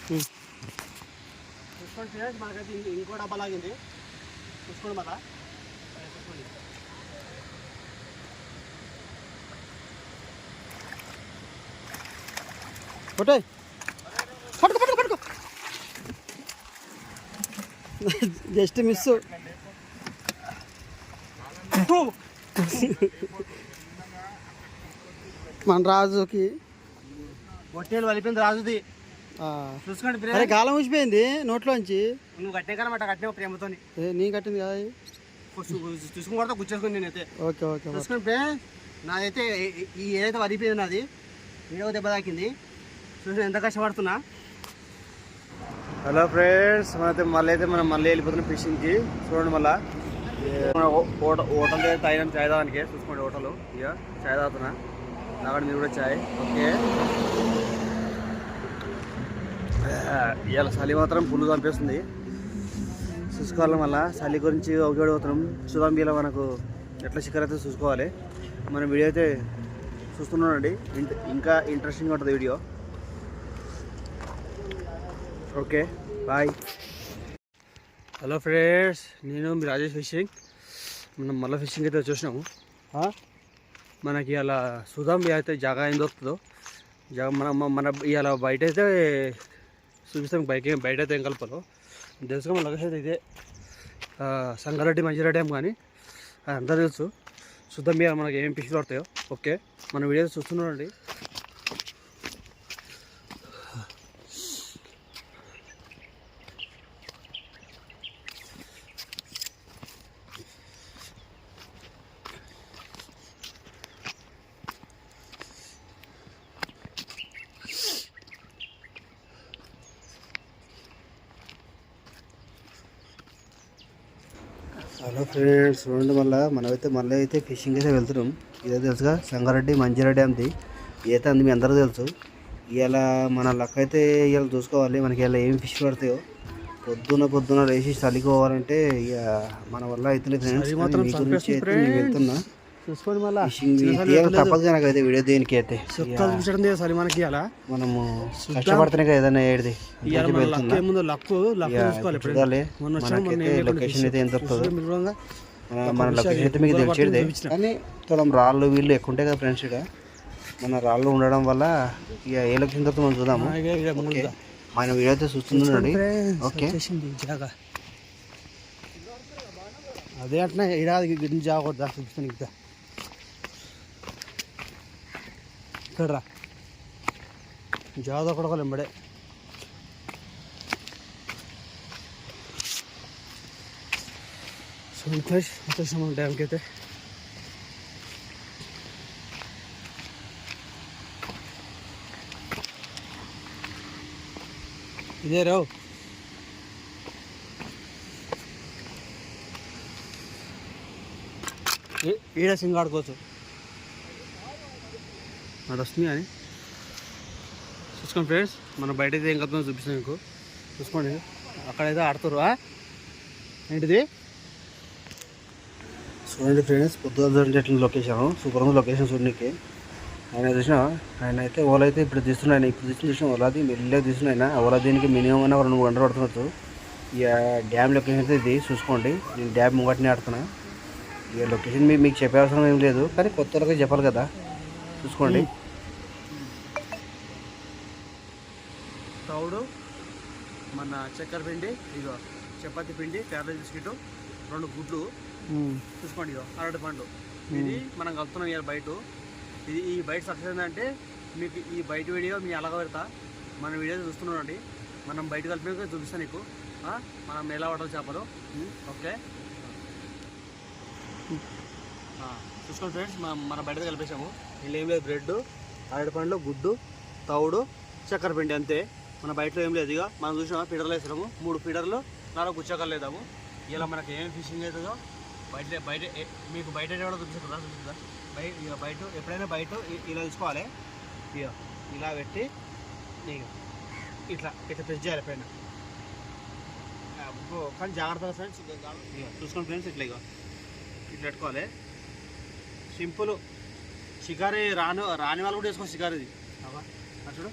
చూసుకోండి ఫ్రెండ్స్, మనకైతే ఇంకో డబ్బా లాగింది. చూసుకోండి మళ్ళా చూసుకోండి. పట్టుకో పట్టుకో పట్టుకో, జస్ట్ మిస్. మన రాజుకి పొట్టేలు వలిపింది రాజుది. చూసుకోండి, అరే గాలం ఊసిపోయింది నోట్లోంచి. నువ్వు కట్టే కాలం అట్లా కట్టిన ప్రేమతో. నేను కట్టింది కదా, చూసుకుని కూడా గుచ్చేసుకుని నేనైతే. ఓకే ఓకే, చూసుకోండి నాదైతే ఈ ఏదైతే వరిపోయింది నాది, ఏడవ దెబ్బ తాకింది. చూసి ఎంత కష్టపడుతున్నా. హలో ఫ్రెండ్స్, మనం మళ్ళీ వెళ్ళిపోతున్నాం ఫిషింగ్కి. చూడండి మళ్ళీ హోటల్ దగ్గర తాగినాం చాయ్ తాగడానికి. చూసుకోండి హోటల్, ఇక చాయ్ తాగుతున్నా. తాగండి మీరు కూడా చాయ్. ఓకే, ఇవాళ చలి మాత్రం ఫుల్ చంపేస్తుంది. చూసుకోవాలి మళ్ళీ చలి గురించి ఒకటి అవుతున్నాం. చూద్దాం ఇలా మనకు ఎట్లా చికెన్ అయితే చూసుకోవాలి. మన వీడియో అయితే చూస్తున్నానండి, ఇంకా ఇంట్రెస్టింగ్ ఉంటుంది video. Okay bye. Hello friends, నేను మీ రాజేష్ ఫిషింగ్. మనం మళ్ళీ ఫిషింగ్ అయితే చూసినాము. మనకి ఇలా చూద్దాం అయితే జాగా ఏం దొరుకుతుందో. మన ఇలా బయట అయితే చూపిస్తాం. బయట అయితే ఏం కలపాలో తెలుసుగా. మన లొకేషన్ అయితే ఇదే, సంగారెడ్డి మంచిర్యాల డ్యామ్. కానీ అది అంతా తెలుసు. చూద్దాం ఇక మనకి ఏమేమి ఫిష్ పడతాయో. ఓకే, మన వీడియో చూస్తున్నారండి. హలో ఫ్రెండ్స్, చూడండి మళ్ళీ అయితే ఫిషింగ్ అయితే వెళ్తున్నాం. ఇదే తెలుసుగా, సంగారెడ్డి మంచిర్యాల డ్యామ్ది. ఈత అంది మీ అందరూ తెలుసు. ఇలా మన లక్ అయితే ఇవాళ చూసుకోవాలి. మనకి ఇలా ఏం ఫిష్ పడతాయో. పొద్దున లేచి చలిపోవాలంటే ఇక మన వల్ల అయితే ఫ్రెండ్స్. మీ గురించి అయితే నేను వెళ్తున్నా. చూసుకోండి మళ్ళీ ఫిషింగ్ తప్పదు నాకైతే వీడియో దేనికి అయితే మనకి మనము కష్టపడితేనే కదా ఏదైనా ఏడిది. చూడాలి మనకైతే లొకేషన్ అయితే ఎంత వస్తుందో. మన లొకేషన్ అయితే మీకు తెలిసేదే. కానీ మనం రాళ్ళు వీళ్ళు ఎక్కువ ఉంటాయి కదా ఫ్రెండ్స్. ఇక్కడ మన రాళ్ళు ఉండడం వల్ల ఇక ఏ లొకేషన్ తర్వాత మనం చూద్దాము. మన వీడియో అయితే చూస్తుందండి. ఓకే, అదే అట్లా ఇడా జాగొద్దా చూపిస్తాను. ఇంకా ఇక్కడ రా, జాగ్రత్త కొడకలు ఎంబడే. సంతోష్ వచ్చేసాము డ్యామ్కి అయితే. ఇదే రావు ఈడ సింగ్ ఆడుకోవచ్చు. అటు వస్తుంది కానీ చూసుకోండి ఫ్రెండ్స్. మన బయట అయితే ఏం కలుపుతుందో చూపిస్తాను మీకు. చూసుకోండి, అక్కడైతే ఆడుతారు. ఏంటిది చూడండి ఫ్రెండ్స్, పొద్దున్న ఎట్లా లొకేషన్ సూపర్ ఉంది. లొకేషన్ చూడడానికి ఆయన చూసిన ఆయన అయితే ఓలా అయితే ఇప్పుడు తీస్తున్నాయి. ఇప్పుడు చూసిన ఓలాది మెల్లగా తీస్తున్నాయి. ఓలా దీనికి మినిమం అయినా 2-3 గంటలు పడుతున్నట్టు. ఇక డ్యామ్ లొకేషన్ అయితే ఇది చూసుకోండి. నేను డ్యామ్ ముంగటిని ఆడుతున్నా. ఇక లొకేషన్ మీకు చెప్పే అవసరం ఏం లేదు, కానీ కొత్త వాళ్ళకి చెప్పాలి కదా. చూసుకోండి, తౌడు, మన చక్కెర పిండి, ఇగో చపాతి పిండి, కేరళ బిస్కెట్, 2 గుడ్లు. చూసుకోండి, ఇగో అరటి పండు. ఇది మనం కలుపుతున్నాం ఇవాళ బయట. ఇది ఈ బయట సక్సెస్ ఏంటంటే మీకు ఈ బయట వీడియో మీ అలాగ పెడతా. మన వీడియో చూస్తున్నానండి. మనం బయట కలిపి చూపిస్తాను నీకు. మనం ఎలా వాడాలి చేపలు. ఓకే, చూసుకోండి ఫ్రెండ్స్. మన బయట కలిపేసాము. వీళ్ళు ఏం లేదు, బ్రెడ్, అరటి పండ్లు, గుడ్డు, తౌడు, చక్కెర పిండి, అంతే. మన బయటలో ఏం లేదు. ఇక మనం చూసినా ఫీడర్లు వేసాము. 3 ఫీడర్లు, 4 గుచ్చకలు లేదాము. ఇలా మనకి ఏం ఫిషింగ్ అవుతుందో బయట మీకు బయట కూడా చూపిస్తుందా బయట ఎప్పుడైనా బయట ఇలా తీసుకోవాలి. ఇక ఇలా పెట్టి ఇట్లా ప్రెస్ చేయాలి పైన. కానీ జాగ్రత్తగా ఫ్రెండ్స్, చూసుకోండి ఫ్రెండ్స్. ఇట్లా ఇట్లా పెట్టుకోవాలి. సింపుల్. షికారీ రాని వాళ్ళు కూడా వేసుకోవాలి. షికారీది చూడు,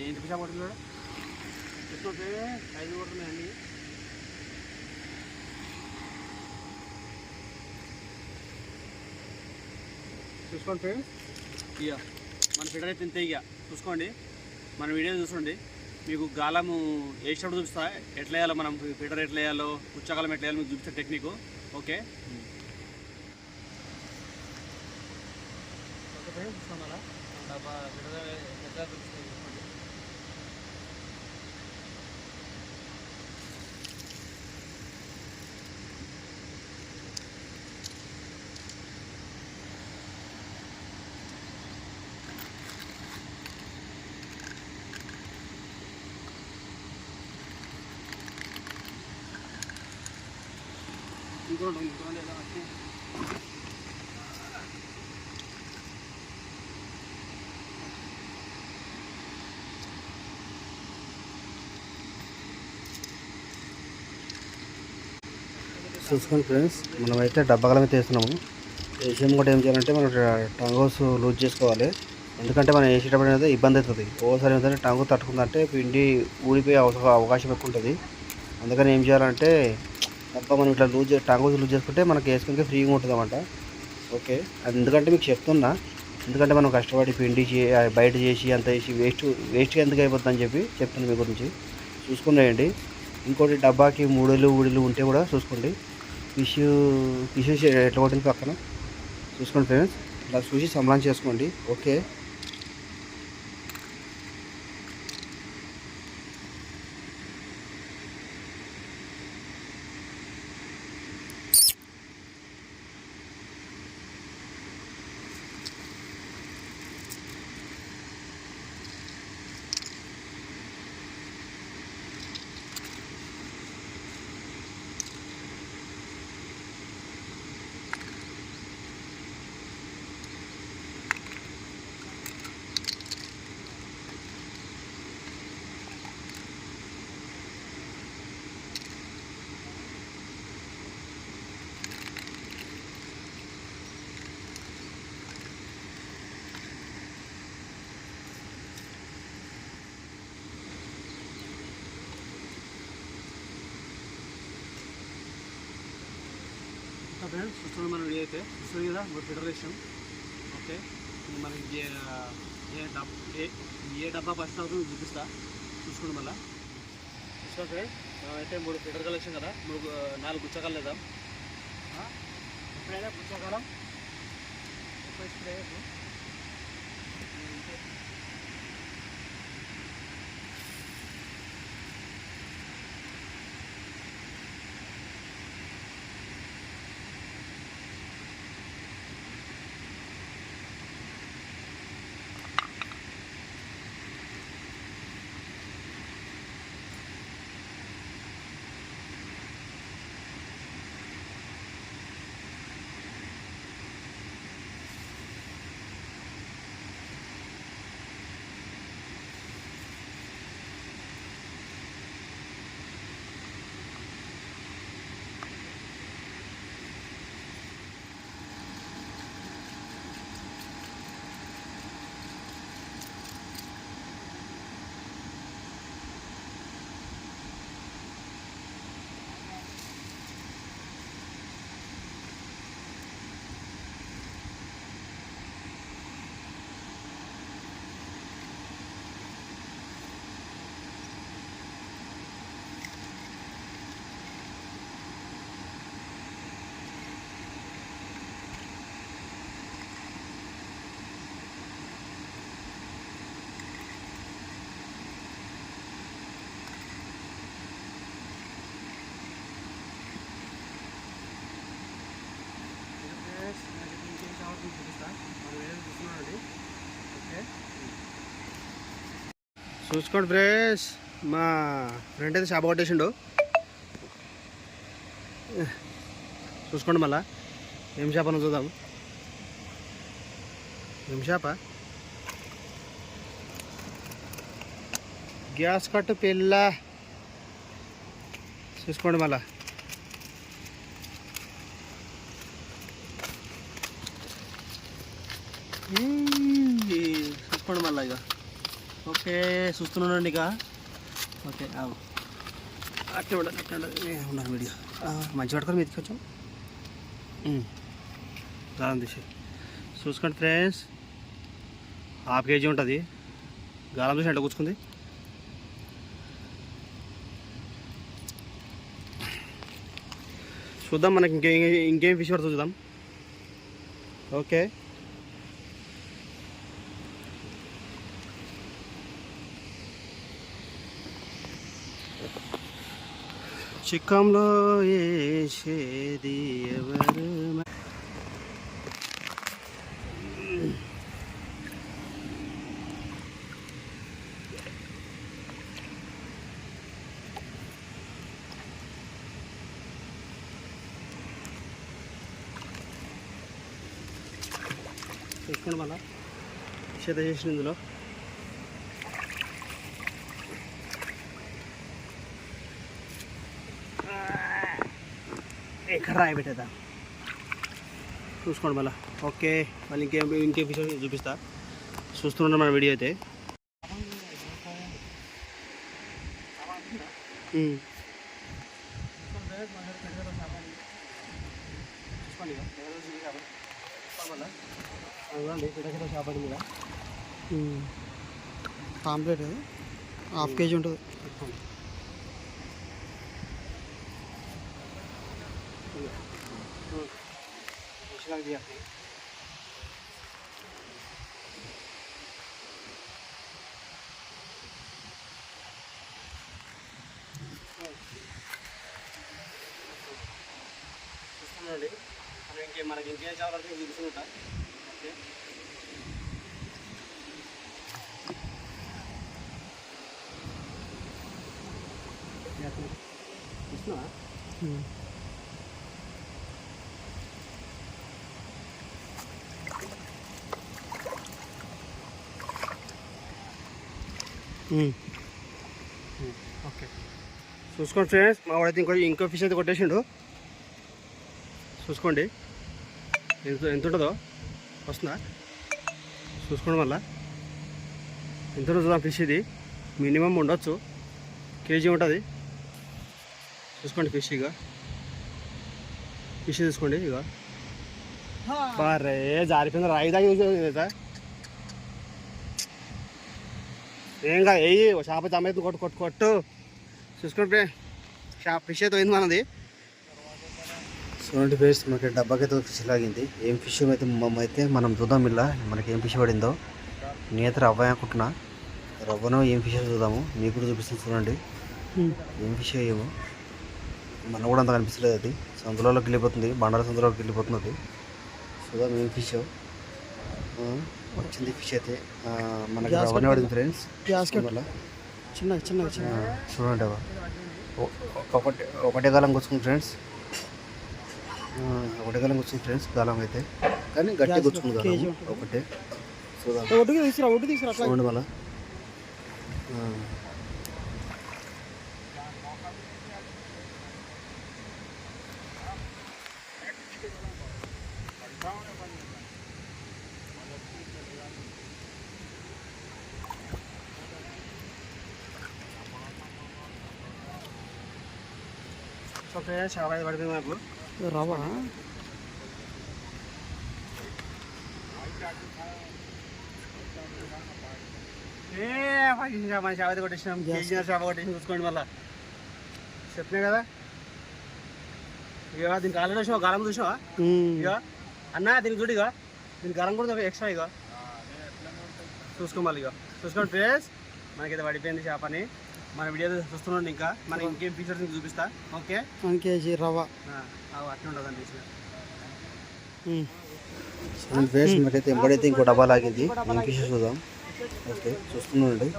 ఏంటి పిచ్చా పడుతుంది. చూసుకుంటే 5 కొడుతున్నాయండి. చూసుకోండి ఫ్రెండ్స్, ఇక మన ఫిల్టర్ అయితే ఇంతే. ఇక చూసుకోండి, మన వీడియో చూసుకోండి, మీకు గాలము వేసినప్పుడు చూపిస్తా ఎట్లా వేయాలో, మనం ఫిల్టర్ ఎట్లా వేయాలో, పుచ్చకాలం ఎట్లా వేయాలో మీకు చూపిస్తా టెక్నిక్. ఓకే ఓకే ఫ్రెండ్స్, చూసుకోండి అలా డబ్బా ఫిల్టర్ ఎట్లా చూపిస్తుంది చూసుకోండి. ఇంకోటి ఎలా వచ్చి చూసుకోండి ఫ్రెండ్స్, మనమైతే డబ్బాకలం అయితే వేస్తున్నాము. వేసేం కూడా ఏం చేయాలంటే మనం టంగోస్ లూజ్ చేసుకోవాలి. ఎందుకంటే మనం వేసేటప్పుడు అయితే ఇబ్బంది అవుతుంది. ఓసారి ఏంటంటే టంగు తట్టుకుందంటే పిండి ఊడిపోయే అవకాశం ఎక్కువ ఉంటుంది. అందుకని ఏం చేయాలంటే డబ్బా మనం ఇట్లా టంగోస్ లూజ్ చేసుకుంటే మనకి వేసుకుంటే ఫ్రీగా ఉంటుంది అన్నమాట. ఓకే, అది ఎందుకంటే మీకు చెప్తున్నా, ఎందుకంటే మనం కష్టపడి పిండి బయట చేసి అంత చేసి వేస్ట్గా ఎందుకు అయిపోతుంది అని చెప్పి చెప్తున్నాను మీ గురించి. చూసుకునేయండి. ఇంకోటి డబ్బాకి ఊడిలు ఉంటే కూడా చూసుకోండి. ఫిష్ ఎట్లా కొట్టింది పక్కన చూసుకోండి ఫ్రెండ్స్, ఇలా చూసి సంబలం చేసుకోండి. ఓకే, ఫ్రెండ్స్ చూస్తున్నాం మనం రెడీ అయితే చూస్తుంది కదా ఫిల్టర్ వేసాం. ఓకే, మనకి ఏ డబ్బా ఫస్ట్ అవుతుందో చూపిస్తా, చూసుకోండి మళ్ళీ. చూసుకోండి ఫ్రెండ్స్, అయితే 3 ఫిల్టర్ కలెక్షన్ కదా, 4 పుచ్చకాలు లేదా ఎప్పుడైనా పుచ్చకాలం ఎక్కువ స్ప్రే చూసుకోండి ఫ్రెండ్స్, మా ఫ్రెండ్ అయితే షాప్ కొట్టేసిండు. చూసుకోండి మళ్ళా ఏం షాప్ అని చూద్దాము. ఏం షాపా? గ్యాస్ కట్టు పిల్ల. చూసుకోండి మళ్ళా. చూసుకోండి మళ్ళీ ఇక. ఓకే, చూస్తున్నానండి. ఇక ఓకే అట్లా ఉండదు ఉన్నాను వీడియో మంచి పట్టుకొని మీదకి వచ్చాం గాలం తీసి చూసుకోండి ఫ్రెండ్స్. 1/2 kg ఉంటుంది. గాలం తీసి ఎట్లా కూర్చుకుంది. చూద్దాం మనకి ఇంకేం ఫిష్ పడుతుంది చూద్దాం. ఓకే చిక్కంలో వేసేది ఎవరు చూసుకోండి. మళ్ళా చేత చేసిన ఇందులో ఎక్కడ రాయి పెట్టేదా చూసుకోండి మళ్ళీ. ఓకే మళ్ళీ ఇంకేం ఫిష్ చూపిస్తా. చూస్తున్నాం మన వీడియో అయితే. చేపడి మీద పాంప్లెట్ 1/2 kg ఉంటుంది. చూస్తున్నాండి మనకి ఇంకేం చేయాలంటే చూపిస్తుంటా. ఓకే చూస్తున్నా ఓకే చూసుకోండి ఫ్రెండ్స్. మా వాడైతే ఇంకో ఫిష్ అయితే కొట్టేసిండు. చూసుకోండి ఎంత ఉంటుందో. వస్తుందా చూసుకోండి. మళ్ళా ఎంత ఉంటుందో ఫిష్. ఇది మినిమం ఉండొచ్చు kg ఉంటుంది. చూసుకోండి ఫిష్. ఇక ఫిష్ చూసుకోండి. ఇక బారే జారిపోయింది. రాయి దాగి చూసా ఏం కాదు. ఏ చేప జమైతే కొట్టు చూసుకోండి. ఫిష్ అయితే పోయింది మనది. చూడండి ఫేస్ మనకి డబ్బాకైతే ఫిష్ లాగింది. ఏం ఫిష్ అయితే మనం చూద్దాం. ఇలా మనకి ఏం ఫిష్ పడిందో. నేనైతే రవ్వ అనుకుంటున్నా. రవ్వనో ఏం ఫిష్ చూద్దాము. మీకు కూడా చూపిస్తాను చూడండి. ఏం ఫిష్ ఏమో మన కూడా అంత కనిపించలేదు. అది సందులోకి వెళ్ళిపోతుంది. బండాల సందులోకి వెళ్ళిపోతుంది. అది చూద్దాం ఏం ఫిష్ వచ్చింది. ఫిష్ అయితే మనకి రవ్వనే పడింది ఫ్రెండ్స్. వల్ల చిన్న చూడండి ఒకటే గాలం కూర్చుంది ఫ్రెండ్స్. ఒకటే గాలం కూర్చుంది ఫ్రెండ్స్. గాలం అయితే కానీ గట్టి కూర్చుంది గాలం ఒకటే. చూద్దాం చూడండి మళ్ళా. ఓకే చేప అయితే పడిపోయింది నాకు. రవ్వ మన చేప అయితే కొట్టేసినాం. చేప కొట్టేసి చూసుకోండి. మళ్ళీ చెప్పినా కదా. ఇక దీనికి ఆల్రెడీ చూసావా గాలం చూసావా. ఇక అన్న దీనికి చూడు. ఇక దీనికి గాలం కూడా ఎక్స్ట్రా. ఇక చూసుకో మళ్ళీ. ఇక చూసుకోండి ఫ్రెండ్స్. మనకైతే పడిపోయింది చేపని. మన వీడియో చూస్తున్నాండి. ఇంకా మనకి ఇంకేం ఫీచర్స్ చూపిస్తా. ఓకే 1 kg రవ్వ అట్లా ఉంటుందండి. ఫ్రెండ్స్ మనకైతే ఎంబడైతే ఇంకో డబ్బా లాగింది. ఏం ఫిషెస్ చూద్దాం. ఓకే చూస్తున్నాండి.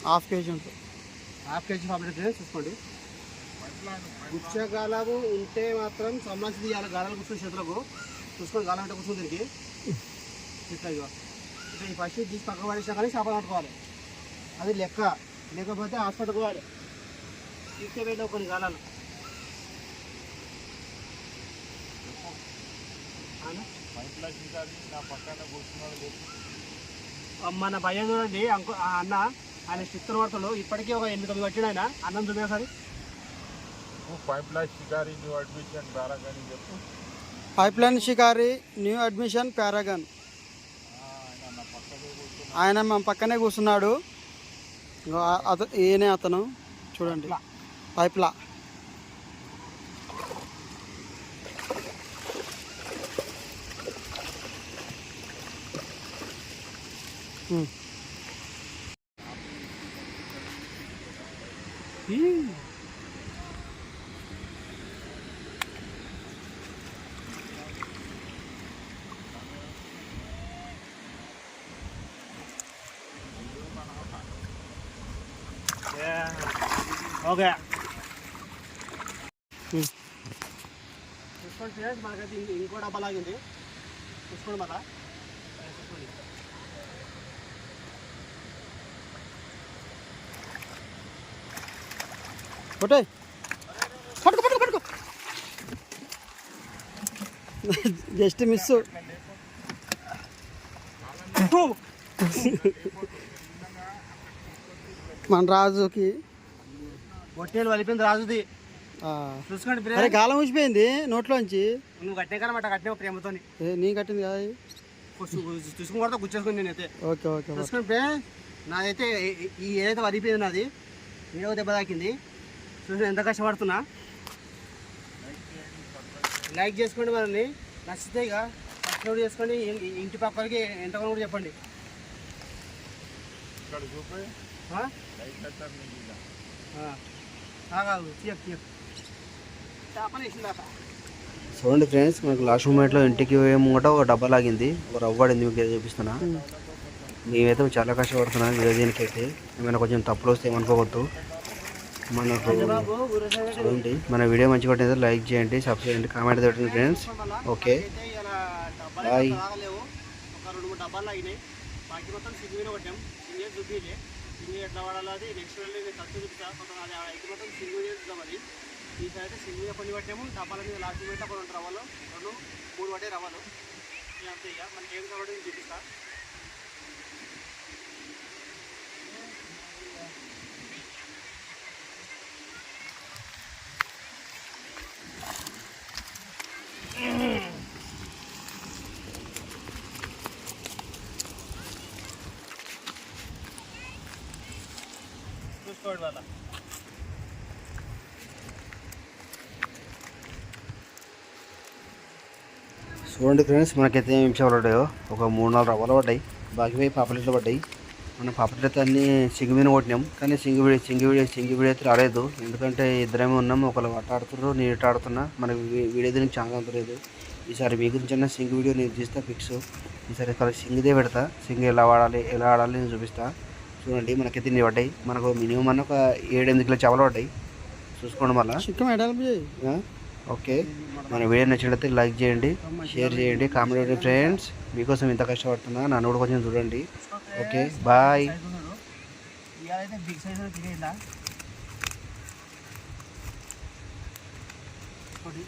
హాఫ్ కేజీ ఉంటుంది. 1/2 kg పాపలేట్ చూసుకోండి. గుచ్చగాలము ఉంటే మాత్రం సంబంధించి తీయాలి. గాలాలు కూర్చొని చేతులకు చూసుకొని గాలం అంటే కూర్చొని దీనికి ఇట్లా ఇగో ఇట్లా ఈ ఫస్ట్ తీసి పక్క పడేసినా కానీ చేపలు పట్టుకోవాలి, అది లెక్క. లేకపోతే హాస్పిటల్ పోవాలి, తీసుకుపోయినా కొన్ని కాలాలు. మన భయం చూడండి అన్న, ఆయన చిత్తూరు వార్తలు ఇప్పటికీ ఒక 8-9 పట్టిన ఆయన అన్నం చూపే ఒకసారి. పైప్ లైన్ షికారి న్యూ అడ్మిషన్ పారాగన్. ఆయన మా పక్కనే కూర్చున్నాడు. ఈయనే అతను చూడండి, పైప్లా. ఓకే చూసుకోండి ఫ్రెండ్స్, మనకైతే ఇంకో డబ్బా లాగింది. చూసుకోండి మళ్ళా చూసుకోండి. పట్టుకో జస్ట్ మిస్. మన రాజుకి బొట్టేలు వలిపోయింది రాజుది. చూసుకోండి అరే గాలం ఊసిపోయింది నోట్లోంచి. నువ్వు కట్టే కనమాట, కట్టిన ప్రేమతో. నీ కట్టింది కదా, చూసుకుని కూడా గుచ్చేసుకుని నేనైతే. ఓకే ఓకే చూసుకుంటే నాదైతే ఈ ఏదైతే వరిపోయింది నాది, ఏదో దెబ్బ తాకింది. చూసి ఎంత కష్టపడుతున్నా. లైక్ చేసుకోండి, మనల్ని నచ్చితే ఇక సబ్స్క్రైబ్ చేసుకోండి. ఇంటి పక్కలకి ఎంతగానో కూడా చెప్పండి. చూడండి ఫ్రెండ్స్, మనకు లాస్ట్ మూమెంట్లో ఇంటికి ముంగట ఒక డబ్బా లాగింది, ఒక రవ్వడింది. మీకు చూపిస్తున్నా. మేమైతే చాలా కష్టపడుతున్నాం దీనికైతే. ఏమైనా కొంచెం తప్పులు వస్తే ఏమనుకోవద్దు. మనకు చూడండి, మన వీడియో మంచిగా కొట్టినైతే లైక్ చేయండి, సబ్స్క్రైబ్ చేయండి, కామెంట్ పెట్టండి ఫ్రెండ్స్. Okay bye. ఒక 2-3 డబ్బాలు లాగినాయి, బాకీ మొత్తం సింగిల్ కొట్టాం. సింగిల్ చూపిలే, సింగిల్ ఎట్లా వాడాలి అది నెక్స్ట్ వెళ్ళి నేను తక్కువ చూపిస్తా. కొంత అది ఎగ్ మొత్తం సింగిల్ చూద్దాం. అది ఈసారి అయితే సింగిల్ కొన్ని పట్టాము. డబ్బాల మీద లాస్ట్ మీద ఒక 2 రవ్వలు, 2-3 పట్టే రవ్వలు. అంతే, ఇక మనకి ఏం కావాలో నేను చూపిస్తా. చూసుకోండి వాళ్ళ చూడండి ఫ్రెండ్స్, మనకైతే ఏం చేపలు పడ్డాయో ఒక 3-4 రవ్వలు పడ్డాయి. బాకీ పాపలెట్లు పడ్డాయి. మనం పాపలెట్లు అన్నీ సింగి మీద కొట్టినాం, కానీ సింగి వీడియో అయితే రాలేదు. ఎందుకంటే ఇద్దరేమో ఉన్నాం, ఒకళ్ళు వట్ట ఆడుతున్నారు, నేను ఇటు ఆడుతున్నా. మనకి వీడియో దీనికి ఛాన్స్ అంతలేదు. ఈసారి మీ గురించి అన్న సింగ్ వీడియో నేను తీస్తా ఫిక్స్. ఈసారి సింగిదే పెడతా. సింగ్ ఎలా ఆడాలి నేను చూపిస్తా. చూడండి, మనకైతే ఇన్ని పడ్డాయి. మనకు మినిమం అన్న ఒక 7-8 కిలో చేపలు పడ్డాయి. చూసుకోండి మళ్ళీ. ఓకే, మన వీడియో నచ్చినట్లయితే లైక్ చేయండి, షేర్ చేయండి, కామెంట్ చేయండి ఫ్రెండ్స్. మీకోసం ఇంత కష్టపడుతున్నా, నన్ను కూడా కొంచెం చూడండి. Okay bye.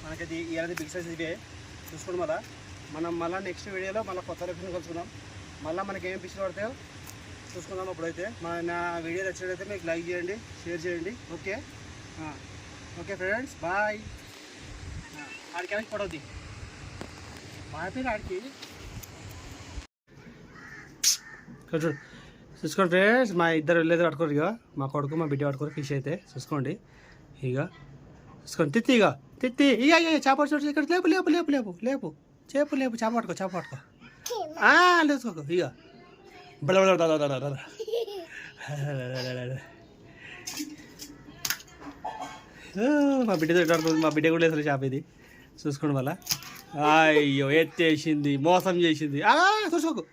మనకైతే ఇవాళ బిగ్ సైజ్ ఇదే. చూసుకోండి మనం మళ్ళీ నెక్స్ట్ వీడియోలో మళ్ళీ కొత్త రెఫరెన్స్ కలుసుకుందాం. మళ్ళీ మనకి ఏం పిక్చర్ పడతాయో చూసుకుందాం. అప్పుడైతే నా వీడియో నచ్చినట్లయితే మీకు లైక్ చేయండి, షేర్ చేయండి. Okay okay friends bye. ఆడికి పడవద్ది మా పేరు ఆడికి. చూసుకోండి ఫ్రెండ్స్, మా ఇద్దరు వెళ్ళేది పట్టుకోరు. ఇక మా కొడుకు మా బిడ్డ పట్టుకోరు ఫిష్ అయితే. చూసుకోండి ఇక, చూసుకోండి. తిత్తి ఇక చేప చూడు ఇక్కడ. లేపు లేపు లేపు లేపు లేపు చేపు లేపు చేప పట్టుకో లేసుకోకు. ఇక మా బిడ్డతో ఎట్లా, మా బిడ్డ కూడా లేదు చేప ఇది. చూసుకోండి మళ్ళా. అయ్యో ఎత్తేసింది, మోసం చేసింది. చూసుకోకు.